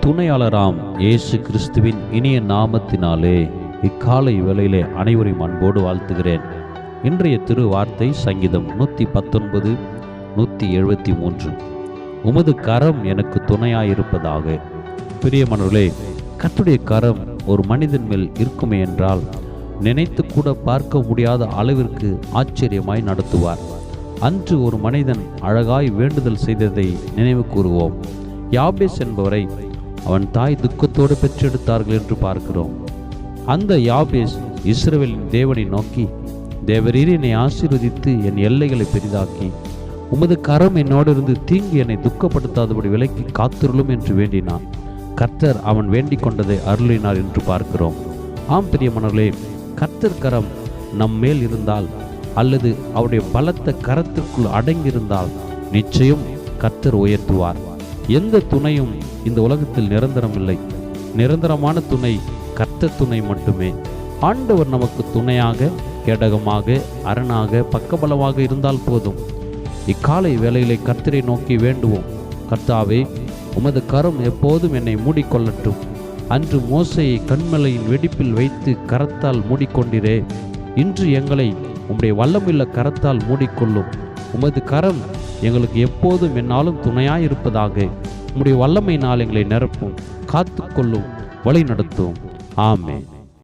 துணையாளராம் இயேசு கிறிஸ்துவின் இனிய நாமத்தினாலே இக்காலை வேளையிலே அனைவரையும் அன்போடு வாழ்த்துகிறேன். இன்றைய திரு வார்த்தை சங்கீதம் 119 173. உமது கரம் எனக்கு துணையாயிருப்பதாக. பிரியமானவர்களே, கர்த்தருடைய கரம் ஒரு மனிதன் மேல் இருக்குமே என்றால் நினைத்து கூட பார்க்க முடியாத அளவிற்கு ஆச்சரியமாய் நடத்துவார். அன்று ஒரு மனிதன் அழகாய் வேண்டுதல் செய்ததை நினைவு கூறுவோம். யாபேஸ் என்பவரை அவன் தாய் துக்கத்தோடு பெற்றெடுத்தார்கள் என்று பார்க்கிறோம். அந்த யாபேஸ் இஸ்ரவேலின் தேவனை நோக்கி, தேவரீர் என்னை ஆசீர்வதித்து என் எல்லைகளை பெரிதாக்கி உமது கரம் என்னோடு இருந்து தீங்கு என்னை துக்கப்படுத்தாதபடி விலக்கி காத்திருளும் என்று வேண்டினான். கர்த்தர் அவன் வேண்டிக் கொண்டதை அருளினார் என்று பார்க்கிறோம். ஆம் பிரியமானவர்களே, கர்த்தர் கரம் நம் மேல் இருந்தால் அல்லது அவருடைய பலத்த கரத்திற்குள் அடங்கியிருந்தால் நிச்சயம் கர்த்தர் உயர்த்துவார். எந்த துணையும் இந்த உலகத்தில் நிரந்தரம் இல்லை. நிரந்தரமான துணை கர்த்தர் துணை மட்டுமே. ஆண்டவர் நமக்கு துணையாக, கேடகமாக, அரணாக, பக்கபலமாக இருந்தால் போதும். இக்காலை வேளையிலே கர்த்தரை நோக்கி வேண்டுவோம். கர்த்தாவே, உமது கரம் எப்போதும் என்னை மூடிக்கொள்ளட்டும். அன்று மோசேயை கன்மலையின் வெடிப்பில் வைத்து கரத்தால் மூடிக்கொண்டிரே, இன்று எங்களை உம்முடைய வல்லமுள்ள கரத்தால் மூடிக்கொள்ளும். உமது கரம் எங்களுக்கு எப்போதும் என்னாலும் துணையாயிருப்பதாக. உம்முடைய வல்லமையினால் எங்களை நிரப்பும், காத்துக்கொள்ளும், வழி நடத்தும். ஆமென்.